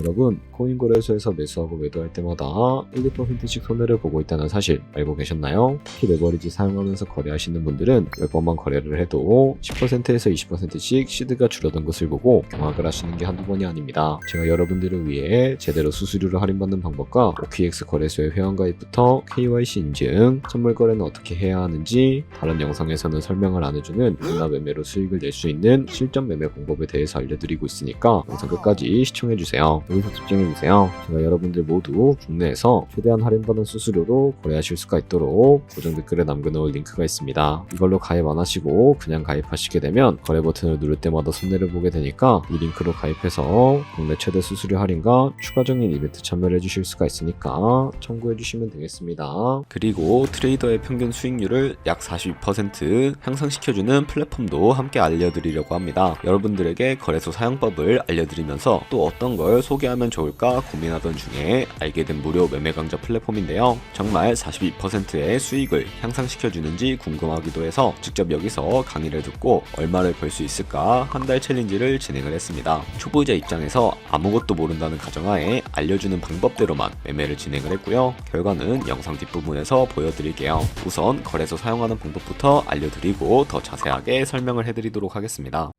여러분, 코인 거래소에서 매수하고 매도할 때마다 1, 2%씩 손해를 보고 있다는 사실 알고 계셨나요? 특히 레버리지 사용하면서 거래하시는 분들은 몇 번만 거래를 해도 10%에서 20%씩 시드가 줄어든 것을 보고 경악을 하시는 게 한두 번이 아닙니다. 제가 여러분들을 위해 제대로 수수료를 할인받는 방법과 OKX 거래소의 회원가입부터 KYC 인증, 선물 거래는 어떻게 해야 하는지 다른 영상에서는 설명을 안 해주는 인나 매매로 수익을 낼 수 있는 실전 매매 방법에 대해서 알려드리고 있으니까 영상 끝까지 시청해주세요. 여기서 집중해주세요. 제가 여러분들 모두 국내에서 최대한 할인받은 수수료로 거래하실 수가 있도록 고정 댓글에 남겨놓을 링크가 있습니다. 이걸로 가입 안 하시고 그냥 가입하시게 되면 거래 버튼을 누를 때마다 손해를 보게 되니까 이 링크로 가입해서 국내 최대 수수료 할인과 추가적인 이벤트 참여를 해주실 수가 있으니까 참고해주시면 되겠습니다. 그리고 트레이더의 평균 수익률을 약 42% 향상시켜주는 플랫폼도 함께 알려드리려고 합니다. 여러분들에게 거래소 사용법을 알려드리면서 또 어떤 걸 소개하면 좋을까 고민하던 중에 알게 된 무료 매매 강좌 플랫폼인데요. 정말 42%의 수익을 향상시켜주는지 궁금하기도 해서 직접 여기서 강의를 듣고 얼마를 벌 수 있을까 한 달 챌린지를 진행을 했습니다. 초보자 입장에서 아무것도 모른다는 가정하에 알려주는 방법대로만 매매를 진행을 했고요. 결과는 영상 뒷부분에서 보여드릴게요. 우선 거래소 사용하는 방법부터 알려드리고 더 자세하게 설명을 해드리도록 하겠습니다.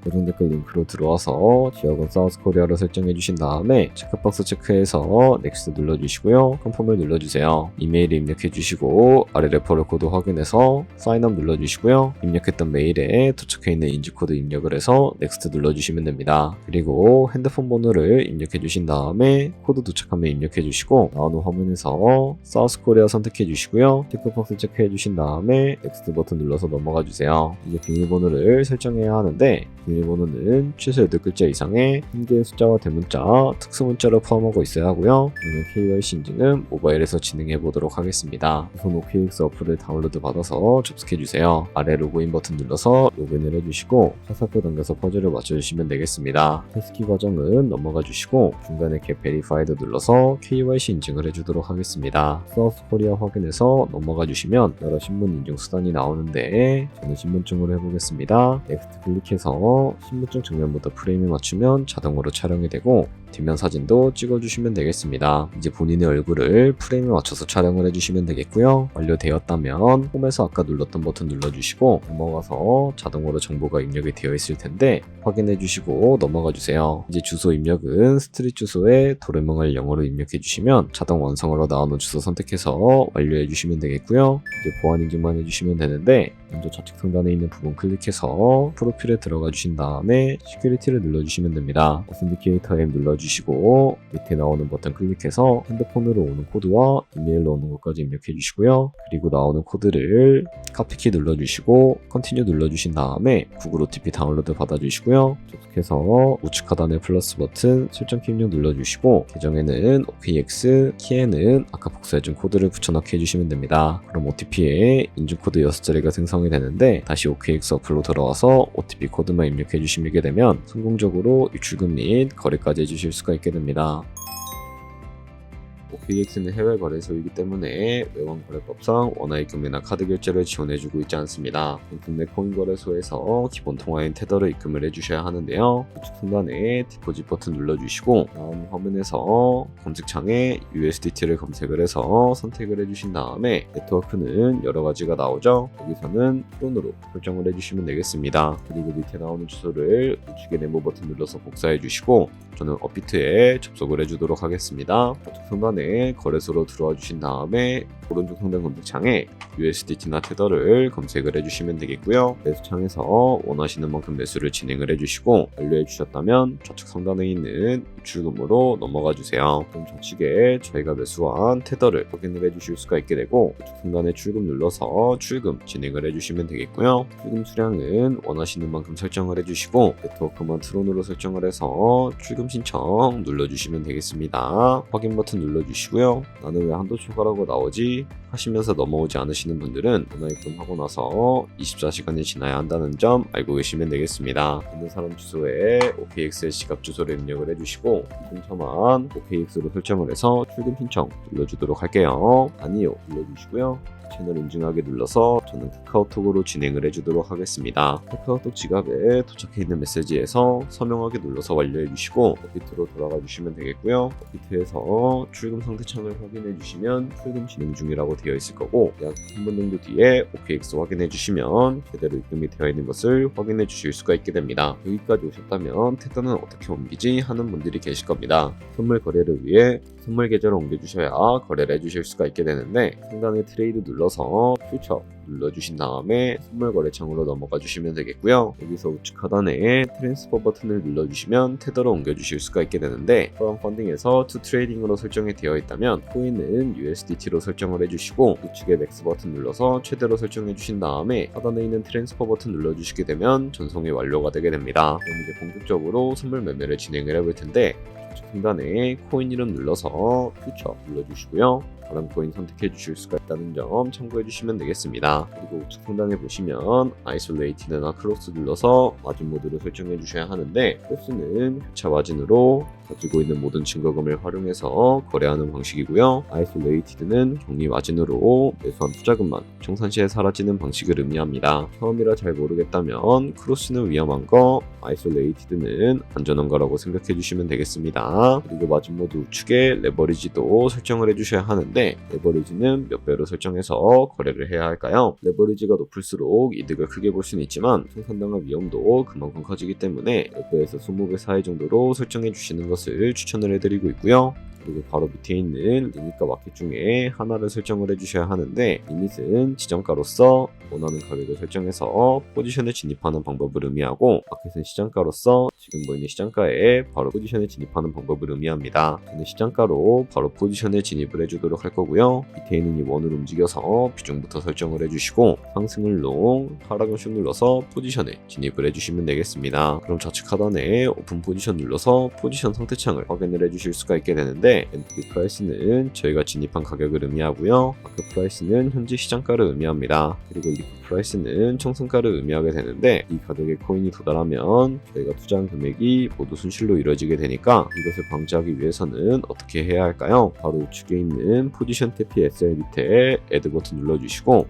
고정 댓글 링크로 들어와서 지역은 사우스코리아로 설정해 주신 다음에 체크박스 체크해서 넥스트 눌러주시고요. 컨펌을 눌러주세요. 이메일을 입력해 주시고 아래 레퍼럴 코드 확인해서 사인업 눌러주시고요. 입력했던 메일에 도착해 있는 인증코드 입력을 해서 넥스트 눌러주시면 됩니다. 그리고 핸드폰 번호를 입력해 주신 다음에 코드 도착하면 입력해 주시고 나오는 화면에서 사우스코리아 선택해 주시고요. 체크박스 체크해 주신 다음에 넥스트 버튼 눌러서 넘어가 주세요. 이제 비밀번호를 설정해야 하는데 비밀번호는 최소 8글자 이상의 한 개의 숫자와 대문자, 특수문자를 포함하고 있어야 하고요. 오늘 KYC 인증은 모바일에서 진행해 보도록 하겠습니다. 우선 OKX 어플을 다운로드 받아서 접속해주세요. 아래 로그인 버튼 눌러서 로그인을 해주시고 화살표 당겨서 퍼즐을 맞춰주시면 되겠습니다. 테스키 과정은 넘어가 주시고 중간에 Get Verified 눌러서 KYC 인증을 해주도록 하겠습니다. 사우스코리아 확인해서 넘어가 주시면 여러 신분 인증 수단이 나오는데 저는 신분증으로 해보겠습니다. 넥스트 클릭해서 신분증 정면부터 프레임에 맞추면 자동으로 촬영이 되고 뒷면 사진도 찍어주시면 되겠습니다. 이제 본인의 얼굴을 프레임에 맞춰서 촬영을 해주시면 되겠고요. 완료되었다면 홈에서 아까 눌렀던 버튼 눌러주시고 넘어가서 자동으로 정보가 입력이 되어 있을 텐데 확인해주시고 넘어가주세요. 이제 주소 입력은 스트릿 주소에 도레명을 영어로 입력해주시면 자동 완성으로 나오는 주소 선택해서 완료해주시면 되겠고요. 이제 보안 인증만 해주시면 되는데 먼저 좌측 상단에 있는 부분 클릭해서 프로필에 들어가 주신 다음에 시큐리티를 눌러주시면 됩니다. 오센티케이터 앱 눌러주시고 밑에 나오는 버튼 클릭해서 핸드폰으로 오는 코드와 이메일로 오는 것까지 입력해 주시고요. 그리고 나오는 코드를 카피키 눌러주시고 컨티뉴 눌러주신 다음에 구글 OTP 다운로드 받아주시고요. 접속해서 우측 하단의 플러스 버튼 설정키 입력 눌러주시고 계정에는 OKX, 키에는 아까 복사해준 코드를 붙여넣기 해주시면 됩니다. 그럼 OTP에 인증코드 6자리가 생성이 되는데 다시 OKX 어플로 들어와서 OTP 코드만 입력해 주시게 되면 성공적으로 입출금 및 거래까지 해주실 수가 있게 됩니다. OKX는 해외 거래소이기 때문에 외환 거래법상 원화의 금매나 카드 결제를 지원해주고 있지 않습니다. 국내 코인 거래소에서 기본 통화인 테더를 입금을 해주셔야 하는데요. 우측 상단에 디포짓 버튼 눌러주시고 나오는 화면에서 검색창에 USDT를 검색을 해서 선택을 해주신 다음에 네트워크는 여러 가지가 나오죠. 여기서는 트론으로 설정을 해주시면 되겠습니다. 그리고 밑에 나오는 주소를 우측의 네모 버튼 눌러서 복사해 주시고 저는 업비트에 접속을 해주도록 하겠습니다. 우측 상단에 거래소로 들어와 주신 다음에 오른쪽 상단 검색창에 USDT나 테더를 검색을 해주시면 되겠고요. 매수창에서 원하시는 만큼 매수를 진행을 해주시고 완료해 주셨다면 좌측 상단에 있는 입출금으로 넘어가 주세요. 그럼 좌측에 저희가 매수한 테더를 확인을 해주실 수가 있게 되고 우측 상단에 출금 눌러서 출금 진행을 해주시면 되겠고요. 출금 수량은 원하시는 만큼 설정을 해주시고 네트워크만 트론으로 설정을 해서 출금 신청 눌러주시면 되겠습니다. 확인 버튼 눌러주시고요. 나는 왜 한도 초과라고 나오지? 하시면서 넘어오지 않으시는 분들은 전화 입금하고 나서 24시간이 지나야 한다는 점 알고 계시면 되겠습니다. 있는 사람 주소에 OKX의 지갑 주소를 입력을 해주시고 이동처만 OKX로 설정을 해서 출금 신청 눌러주도록 할게요. 아니요 눌러주시고요. 채널 인증하기 눌러서 저는 카카오톡으로 진행을 해주도록 하겠습니다. 카카오톡 지갑에 도착해 있는 메시지에서 서명하기 눌러서 완료해 주시고 업비트로 돌아가 주시면 되겠고요. 업비트에서 출금 상태 창을 확인해 주시면 출금 진행 중이라고 되어 있을 거고, 약 3분 정도 뒤에 OKX 확인해 주시면 제대로 입금이 되어 있는 것을 확인해 주실 수가 있게 됩니다. 여기까지 오셨다면 테더는 어떻게 옮기지 하는 분들이 계실 겁니다. 선물 거래를 위해 선물 계좌를 옮겨주셔야 거래를 해주실 수가 있게 되는데, 상단에 트레이드 눌러서 퓨처 눌러주신 다음에 선물 거래창으로 넘어가 주시면 되겠고요. 여기서 우측 하단에 트랜스퍼 버튼을 눌러주시면 테더로 옮겨주실 수가 있게 되는데, 프롬 펀딩에서 투 트레이딩으로 설정이 되어 있다면 코인은 USDT로 설정을 해주시고, 우측에 넥스 버튼 눌러서 최대로 설정해 주신 다음에 하단에 있는 트랜스퍼 버튼 눌러주시게 되면 전송이 완료가 되게 됩니다. 그럼 이제 본격적으로 선물 매매를 진행을 해볼 텐데, 좌측 상단에 코인 이름 눌러서 퓨처 눌러주시고요. 다른 코인 선택해 주실 수가 있다는 점 참고해 주시면 되겠습니다. 그리고 우측 상단에 보시면 아이솔레이티드나 크로스 눌러서 마진 모드를 설정해 주셔야 하는데, 크로스는 교차 마진으로 가지고 있는 모든 증거금을 활용해서 거래하는 방식이고요. 아이솔레이티드는 격리 마진으로 매수한 투자금만 청산 시에 사라지는 방식을 의미합니다. 처음이라 잘 모르겠다면 크로스는 위험한 거, 아이솔레이티드는 안전한 거라고 생각해 주시면 되겠습니다. 그리고 마진 모드 우측에 레버리지도 설정을 해 주셔야 하는데, 레버리지는 몇 배로 설정해서 거래를 해야 할까요? 레버리지가 높을수록 이득을 크게 볼 수는 있지만 청산당할 위험도 그만큼 커지기 때문에 10배에서 20배 사이 정도로 설정해 주시는 것을 추천을 해드리고 있고요. 그리고 바로 밑에 있는 리밋과 마켓 중에 하나를 설정을 해주셔야 하는데, 리밋은 지정가로서 원하는 가격을 설정해서 포지션에 진입하는 방법을 의미하고, 마켓은 시장가로서 지금 보이는 시장가에 바로 포지션에 진입하는 방법을 의미합니다. 저는 시장가로 바로 포지션에 진입을 해주도록 할 거고요. 밑에 있는 이 원을 움직여서 비중부터 설정을 해주시고, 상승을 롱, 하락을 쭉 눌러서 포지션에 진입을 해주시면 되겠습니다. 그럼 좌측 하단에 오픈 포지션 눌러서 포지션 상태창을 확인을 해주실 수가 있게 되는데, 엔트리 프라이스는 저희가 진입한 가격을 의미하고요. 마켓 프라이스는 현재 시장가를 의미합니다. 그리고 리프 프라이스는 청산가를 의미하게 되는데, 이 가격의 코인이 도달하면 저희가 투자한 금액이 모두 순실로 이루어지게 되니까 이것을 방지하기 위해서는 어떻게 해야 할까요? 바로 우측에 있는 포지션 TP SL 밑에 애드 버튼 눌러주시고,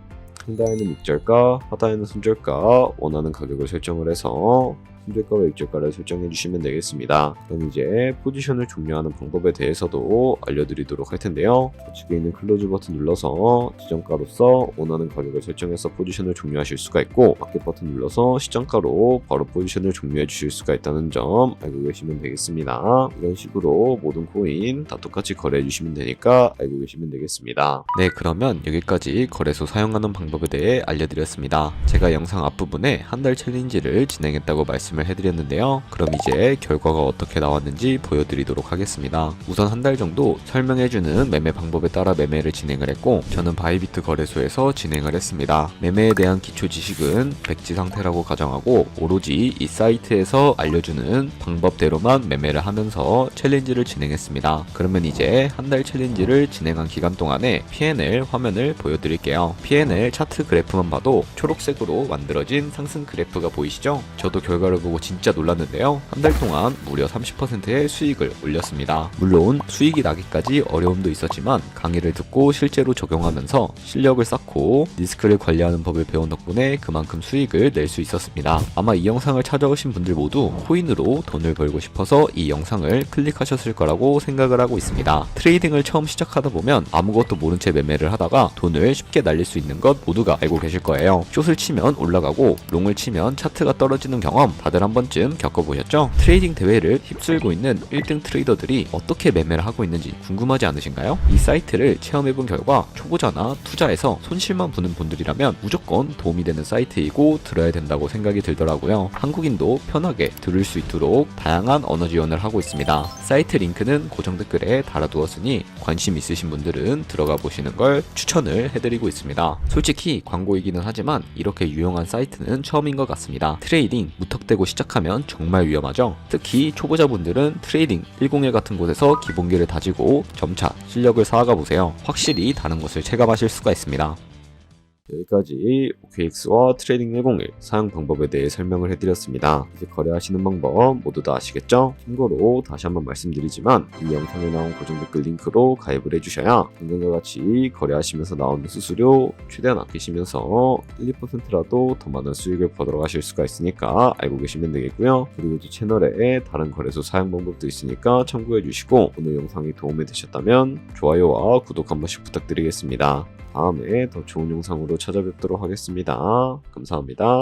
상단에는 익절가, 하단에는 손절가 원하는 가격을 설정을 해서 손절가와 익절가를 설정해 주시면 되겠습니다. 그럼 이제 포지션을 종료하는 방법에 대해서도 알려드리도록 할 텐데요. 좌측에 있는 클로즈 버튼 눌러서 지정가로서 원하는 가격을 설정해서 포지션을 종료하실 수가 있고, 마켓 버튼 눌러서 시장가로 바로 포지션을 종료해 주실 수가 있다는 점 알고 계시면 되겠습니다. 이런 식으로 모든 코인 다 똑같이 거래해 주시면 되니까 알고 계시면 되겠습니다. 네, 그러면 여기까지 거래소 사용하는 방법에 대해 알려드렸습니다. 제가 영상 앞부분에 한 달 챌린지를 진행했다고 말씀을 해드렸는데요. 그럼 이제 결과가 어떻게 나왔는지 보여드리도록 하겠습니다. 우선 한 달 정도 설명해주는 매매 방법에 따라 매매를 진행을 했고, 저는 바이비트 거래소에서 진행을 했습니다. 매매에 대한 기초 지식은 백지 상태라고 가정하고, 오로지 이 사이트에서 알려주는 방법대로만 매매를 하면서 챌린지를 진행했습니다. 그러면 이제 한 달 챌린지를 진행한 기간 동안에 P&L 화면을 보여드릴게요. P&L 차트 그래프만 봐도 초록색으로 만들어진 상승 그래프가 보이시죠? 저도 결과를 보고 진짜 놀랐는데요. 한 달 동안 무려 30%의 수익을 올렸습니다. 물론 수익이 나기까지 어려움도 있었지만 강의를 듣고 실제로 적용하면서 실력을 쌓고 리스크를 관리하는 법을 배운 덕분에 그만큼 수익을 낼 수 있었습니다. 아마 이 영상을 찾아오신 분들 모두 코인으로 돈을 벌고 싶어서 이 영상을 클릭하셨을 거라고 생각을 하고 있습니다. 트레이딩을 처음 시작하다 보면 아무것도 모른 채 매매를 하다가 돈을 쉽게 날릴 수 있는 것 모두가 알고 계실 거예요. 숏을 치면 올라가고 롱을 치면 차트가 떨어지는 경험 다들 한 번쯤 겪어보셨죠? 트레이딩 대회를 휩쓸고 있는 1등 트레이더들이 어떻게 매매를 하고 있는지 궁금하지 않으신가요? 이 사이트를 체험해본 결과 초보자나 투자에서 손실만 보는 분들이라면 무조건 도움이 되는 사이트이고 들어야 된다고 생각이 들더라고요. 한국인도 편하게 들을 수 있도록 다양한 언어 지원을 하고 있습니다. 사이트 링크는 고정 댓글에 달아두었으니 관심 있으신 분들은 들어가 보시는 걸 추천을 해드리고 있습니다. 솔직히 광고이기는 하지만 이렇게 유용한 사이트는 처음인 것 같습니다. 트레이딩 무턱대고 시작하면 정말 위험하죠. 특히 초보자분들은 트레이딩 101 같은 곳에서 기본기를 다지고 점차 실력을 쌓아가 보세요. 확실히 다른 것을 체감하실 수가 있습니다. 여기까지 OKX와 트레이딩 101 사용 방법에 대해 설명을 해드렸습니다. 이제 거래하시는 방법 모두 다 아시겠죠? 참고로 다시 한번 말씀드리지만 이 영상에 나온 고정 댓글 링크로 가입을 해주셔야 당근과 같이 거래하시면서 나오는 수수료 최대한 아끼시면서 1, 2%라도 더 많은 수익을 벌어가실 수가 있으니까 알고 계시면 되겠고요. 그리고 또 채널에 다른 거래소 사용 방법도 있으니까 참고해주시고 오늘 영상이 도움이 되셨다면 좋아요와 구독 한 번씩 부탁드리겠습니다. 다음에 더 좋은 영상으로 찾아뵙도록 하겠습니다. 감사합니다.